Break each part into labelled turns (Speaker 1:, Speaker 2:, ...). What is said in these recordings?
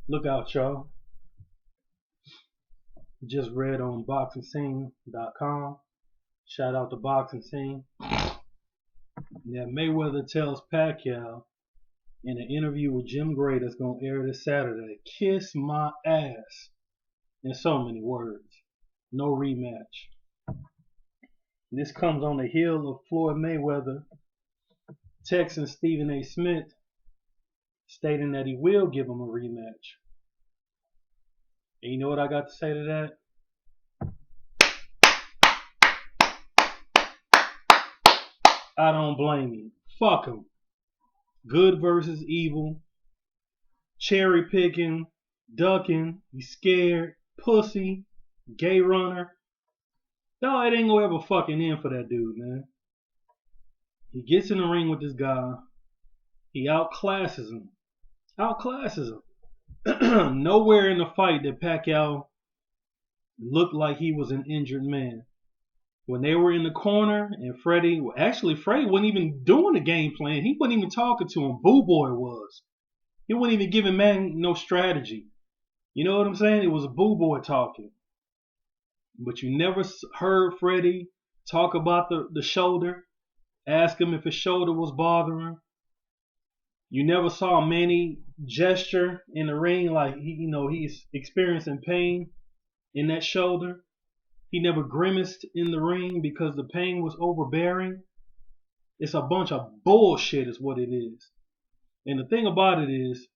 Speaker 1: Look out, y'all. Just read on boxingscene.com. Shout out to Boxing Scene. Yeah, Mayweather tells Pacquiao in an interview with Jim Gray that's going to air this Saturday, kiss my ass. In so many words. No rematch. This comes on the heel of Floyd Mayweather texting Stephen A. Smith stating that he will give him a rematch. And you know what I got to say to that? I don't blame him. Fuck him. Good versus evil. Cherry picking. Ducking. He's scared. Pussy. Gay runner. No, it ain't gonna ever fucking end for that dude, man. He gets in the ring with this guy. He outclasses him. Outclasses him. Nowhere in the fight did Pacquiao look like he was an injured man. When they were in the corner and Freddie wasn't even doing the game plan. He wasn't even talking to him. Boo Boy was. He wasn't even giving man no strategy. You know what I'm saying? It was a Boo Boy talking. But you never heard Freddie talk about the shoulder. Ask him if his shoulder was bothering. You never saw Manny gesture in the ring like he's experiencing pain in that shoulder. He never grimaced in the ring because the pain was overbearing. It's a bunch of bullshit is what it is. And the thing about it is,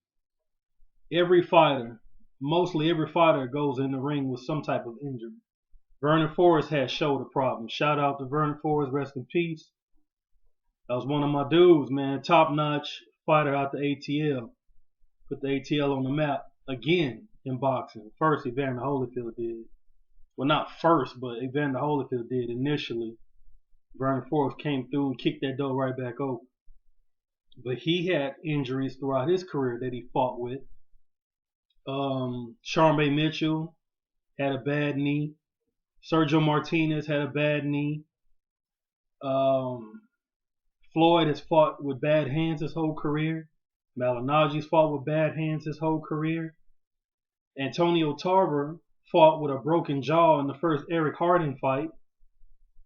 Speaker 1: mostly every fighter goes in the ring with some type of injury. Vernon Forrest had shoulder problems. Shout out to Vernon Forrest, rest in peace. That was one of my dudes, man. Top notch fighter out the ATL. Put the ATL on the map again in boxing. First, Evander Holyfield did. Well, not first, but Evander Holyfield did initially. Vernon Forrest came through and kicked that door right back open. But he had injuries throughout his career that he fought with. Charmaine Mitchell had a bad knee. Sergio Martinez had a bad knee. Floyd has fought with bad hands his whole career. Malinagi's fought with bad hands his whole career. Antonio Tarver fought with a broken jaw in the first Eric Harding fight.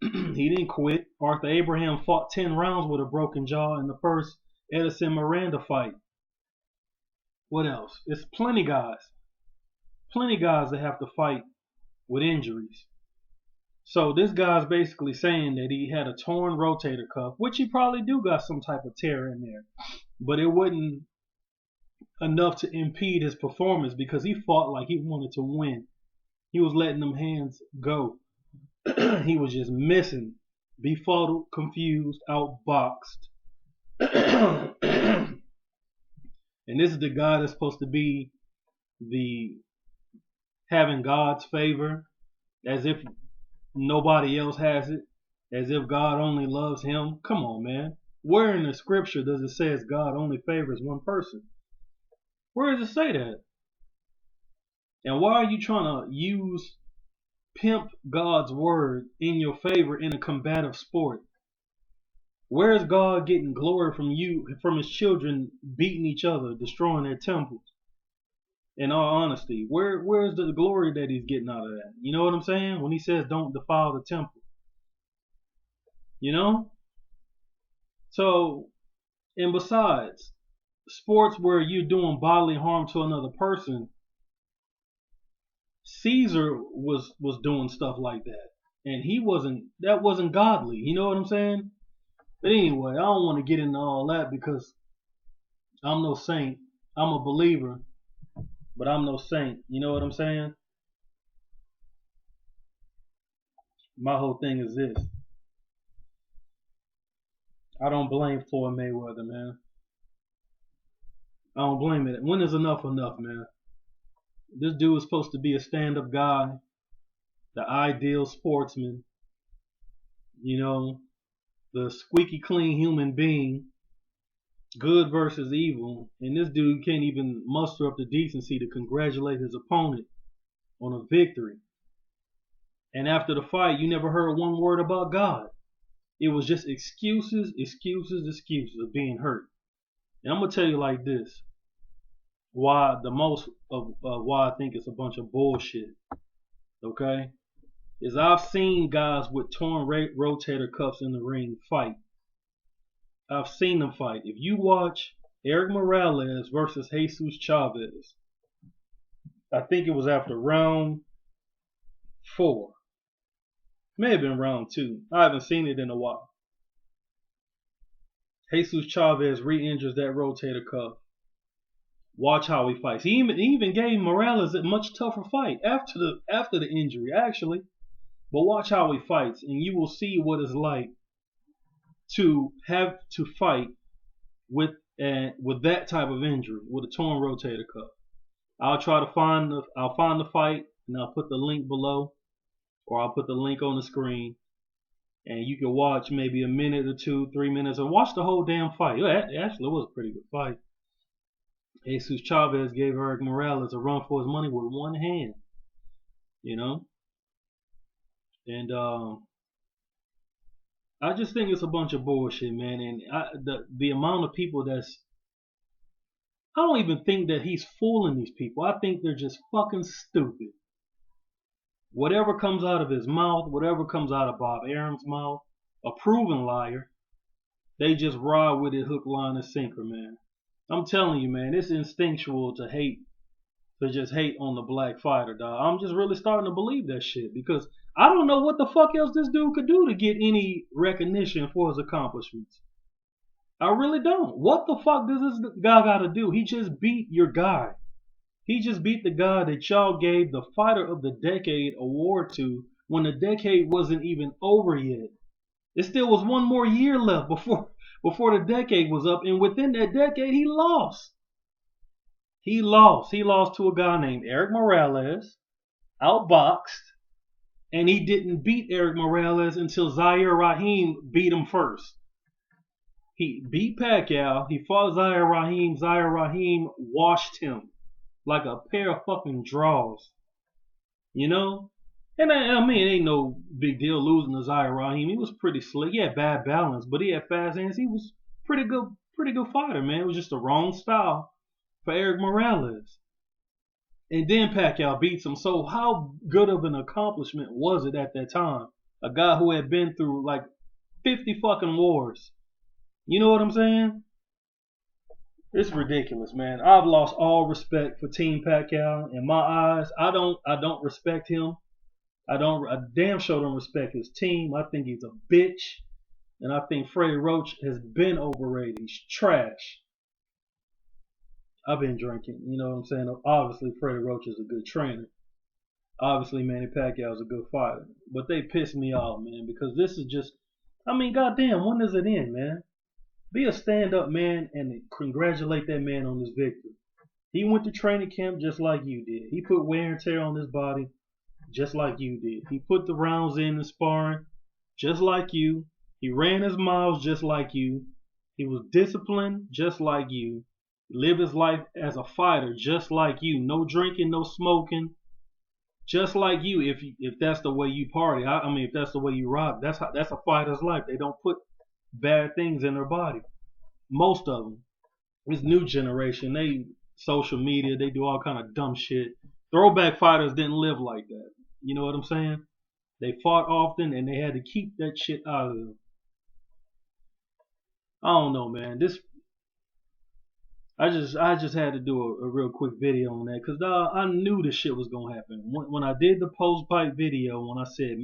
Speaker 1: He didn't quit. Arthur Abraham fought 10 rounds with a broken jaw in the first Edison Miranda fight. What else? It's plenty guys. Plenty guys that have to fight with injuries. So this guy's basically saying that he had a torn rotator cuff, which he probably do got some type of tear in there. But it wasn't enough to impede his performance because he fought like he wanted to win. He was letting them hands go. He was just missing. Befuddled, confused, outboxed. And this is the guy that's supposed to be having God's favor, as if nobody else has it, as if God only loves him. Come on, man. Where in the scripture does it say God only favors one person? Where does it say that? And why are you trying to pimp God's word in your favor in a combative sport? Where is God getting glory from his children beating each other, destroying their temples? In all honesty, where's the glory that he's getting out of that? You know what I'm saying? When he says don't defile the temple. You know? So, and besides, sports where you're doing bodily harm to another person, Caesar was doing stuff like that. And that wasn't godly. You know what I'm saying? But anyway, I don't want to get into all that because I'm no saint. I'm a believer, but I'm no saint. You know what I'm saying? My whole thing is this. I don't blame Floyd Mayweather, man. I don't blame it. When is enough, man? This dude is supposed to be a stand-up guy, the ideal sportsman, you know, the squeaky clean human being, good versus evil, and this dude can't even muster up the decency to congratulate his opponent on a victory. And after the fight, you never heard one word about God. It was just excuses of being hurt. And I'm going to tell you like this. why the most of why I think it's a bunch of bullshit. Okay, is I've seen guys with torn rotator cuffs in the ring fight. I've seen them fight. If you watch Eric Morales versus Jesus Chavez, I think it was after round 4. May have been round 2. I haven't seen it in a while. Jesus Chavez re-injures that rotator cuff. Watch how he fights. He even gave Morales a much tougher fight after the injury, actually. But watch how he fights, and you will see what it's like to have to fight with that type of injury, with a torn rotator cuff. I'll find the fight, and I'll put the link below, or I'll put the link on the screen, and you can watch maybe a minute or 2, 3 minutes, and watch the whole damn fight. Actually, it was a pretty good fight. Jesus Chavez gave Eric Morales a run for his money with one hand, you know, and I just think it's a bunch of bullshit, man. And the amount of people I don't even think that he's fooling these people. I think they're just fucking stupid. Whatever comes out of his mouth, whatever comes out of Bob Arum's mouth, a proven liar, they just ride with it hook, line, and sinker, man. I'm telling you, man, it's instinctual to just hate on the black fighter, dog. I'm just really starting to believe that shit because I don't know what the fuck else this dude could do to get any recognition for his accomplishments. I really don't. What the fuck does this guy got to do? He just beat your guy. He just beat the guy that y'all gave the Fighter of the Decade award to when the decade wasn't even over yet. It still was one more year left before the decade was up, and within that decade, he lost. He lost. He lost to a guy named Eric Morales, outboxed, and he didn't beat Eric Morales until Zaire Rahim beat him first. He beat Pacquiao. He fought Zaire Rahim. Zaire Rahim washed him like a pair of fucking draws. You know? And I mean, it ain't no big deal losing to Zaire Rahim. He was pretty slick. He had bad balance, but he had fast hands. He was pretty good fighter, man. It was just the wrong style for Eric Morales. And then Pacquiao beats him. So how good of an accomplishment was it at that time? A guy who had been through like 50 fucking wars. You know what I'm saying? It's ridiculous, man. I've lost all respect for Team Pacquiao. In my eyes, I don't respect him. I damn sure don't respect his team. I think he's a bitch. And I think Freddie Roach has been overrated. He's trash. I've been drinking, you know what I'm saying? Obviously, Freddie Roach is a good trainer. Obviously, Manny Pacquiao is a good fighter. But they piss me off, man, because this is just, I mean, goddamn, when does it end, man? Be a stand-up man and congratulate that man on his victory. He went to training camp just like you did. He put wear and tear on his body just like you did. He put the rounds in the sparring just like you. He ran his miles just like you. He was disciplined just like you. He lived his life as a fighter just like you. No drinking, no smoking. Just like you, if that's the way you party. I mean, if that's the way you rock, that's a fighter's life. They don't put bad things in their body. Most of them. This new generation, they social media, they do all kind of dumb shit. Throwback fighters didn't live like that. You know what I'm saying? They fought often and they had to keep that shit out of them. I don't know, man. I just had to do a real quick video on that because I knew this shit was gonna happen. When I did the post fight video, when I said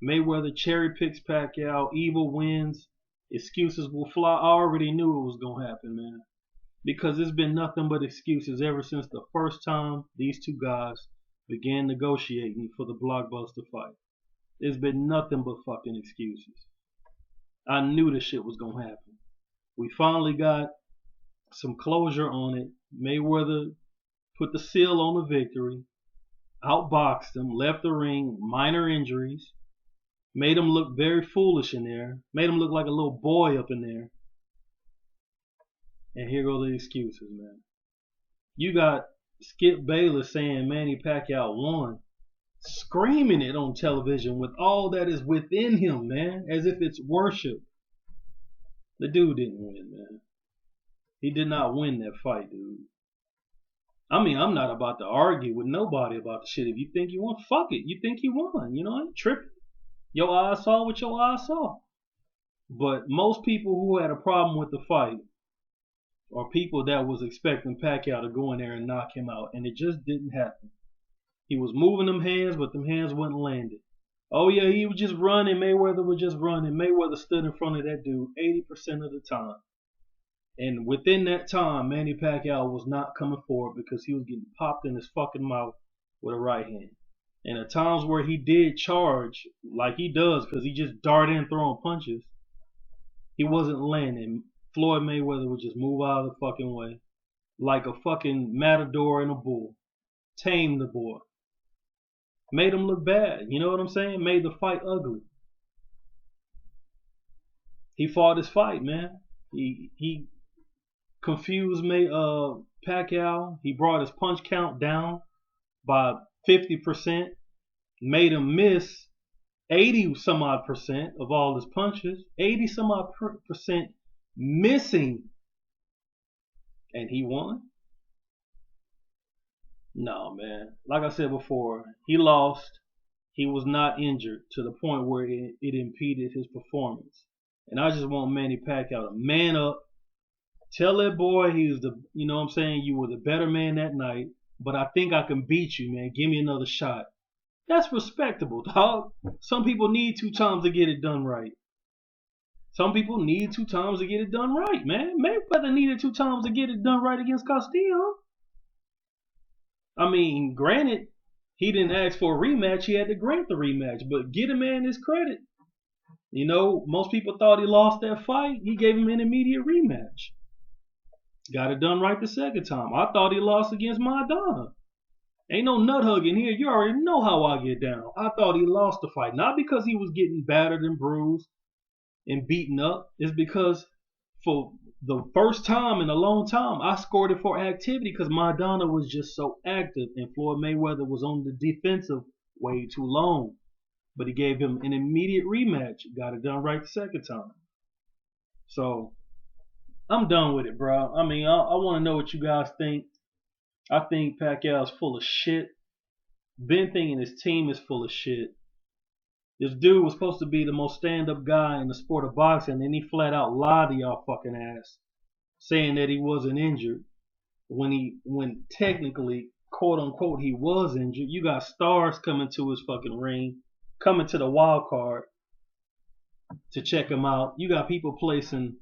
Speaker 1: Mayweather cherry picks Pacquiao, evil wins, excuses will fly, I already knew it was gonna happen, man. Because it's been nothing but excuses ever since the first time these two guys began negotiating for the blockbuster fight. It's been nothing but fucking excuses. I knew this shit was gonna happen. We finally got some closure on it. Mayweather put the seal on the victory, outboxed him, left the ring, minor injuries, made him look very foolish in there, made him look like a little boy up in there. And here go the excuses, man. You got Skip Bayless saying Manny Pacquiao won, screaming it on television with all that is within him, man, as if it's worship. The dude didn't win, man. He did not win that fight, dude. I mean, I'm not about to argue with nobody about the shit. If you think you won, fuck it. You think you won. You know, I ain't tripping. Your eyes saw what your eyes saw. But most people who had a problem with the fight are people that was expecting Pacquiao to go in there and knock him out, and it just didn't happen. He was moving them hands, but them hands wasn't landing. Oh yeah, he was just running. Mayweather was just running. Mayweather stood in front of that dude 80% of the time. And within that time, Manny Pacquiao was not coming forward because he was getting popped in his fucking mouth with a right hand. And at times where he did charge, like he does, because he just dart in throwing punches, he wasn't landing. Floyd Mayweather would just move out of the fucking way like a fucking matador in a bull. Tame the boy. Made him look bad. You know what I'm saying? Made the fight ugly. He fought his fight, man. He confused Pacquiao. He brought his punch count down by 50%. Made him miss 80 some odd percent of all his punches. 80 some odd percent missing. And he won? No, man. Like I said before, he lost. He was not injured to the point where it impeded his performance. And I just want Manny Pacquiao to man up. Tell that boy he's the, you know what I'm saying, you were the better man that night, but I think I can beat you, man. Give me another shot. That's respectable, dog. Some people need 2 times to get it done right. Some people need 2 times to get it done right, man. Mayweather needed 2 times to get it done right against Castillo. I mean, granted, he didn't ask for a rematch. He had to grant the rematch, but get a man his credit. You know, most people thought he lost that fight. He gave him an immediate rematch. Got it done right the second time. I thought he lost against Maidana. Ain't no nut hugging here. You already know how I get down. I thought he lost the fight. Not because he was getting battered and bruised and beaten up. It's because for the first time in a long time, I scored it for activity because Maidana was just so active and Floyd Mayweather was on the defensive way too long. But he gave him an immediate rematch. Got it done right the second time. So I'm done with it, bro. I mean, I want to know what you guys think. I think Pacquiao is full of shit. Ben thinking his team is full of shit. This dude was supposed to be the most stand-up guy in the sport of boxing, and he flat out lied to y'all fucking ass, saying that he wasn't injured when technically, quote unquote, he was injured. You got stars coming to his fucking ring, coming to the wild card to check him out. You got people placing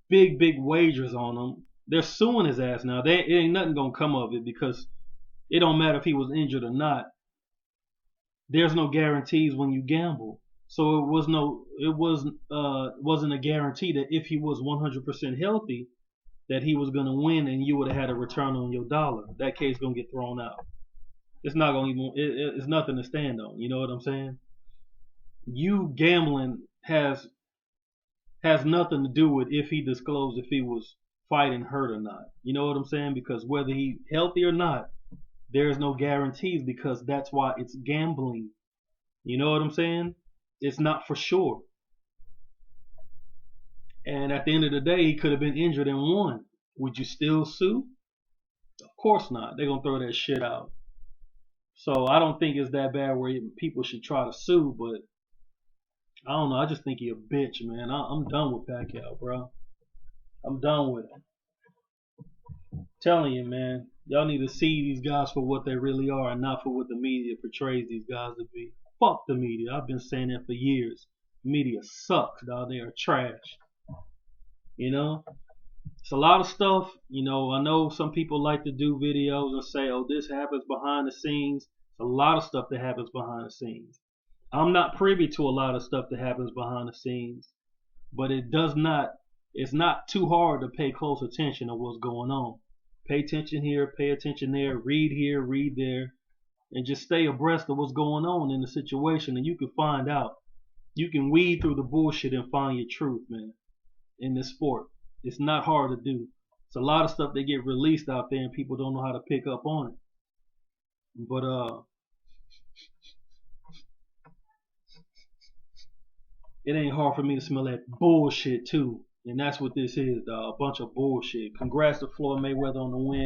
Speaker 1: big wagers on him. They're suing his ass now. It ain't nothing gonna come of it because it don't matter if he was injured or not. There's no guarantees when you gamble. So wasn't a guarantee that if he was 100% healthy that he was gonna win and you would have had a return on your dollar. That case gonna get thrown out. It's not gonna even. It's nothing to stand on. You know what I'm saying? You gambling has nothing to do with if he disclosed if he was fighting hurt or not. You know what I'm saying? Because whether he healthy or not, there's no guarantees because that's why it's gambling. You know what I'm saying? It's not for sure. And at the end of the day, he could have been injured and won. Would you still sue? Of course not. They're going to throw that shit out. So I don't think it's that bad where people should try to sue, but I don't know. I just think he a bitch, man. I'm done with Pacquiao, bro. I'm done with it. Telling you, man, y'all need to see these guys for what they really are and not for what the media portrays these guys to be. Fuck the media. I've been saying that for years. Media sucks, dog. They are trash. You know? It's a lot of stuff. You know, I know some people like to do videos and say, oh, this happens behind the scenes. It's a lot of stuff that happens behind the scenes. I'm not privy to a lot of stuff that happens behind the scenes. But it's not too hard to pay close attention to what's going on. Pay attention here, pay attention there, read there, and just stay abreast of what's going on in the situation, and you can find out. You can weed through the bullshit and find your truth, man, in this sport. It's not hard to do. It's a lot of stuff that get released out there and people don't know how to pick up on it. But it ain't hard for me to smell that bullshit too. And that's what this is, dog. A bunch of bullshit. Congrats to Floyd Mayweather on the win.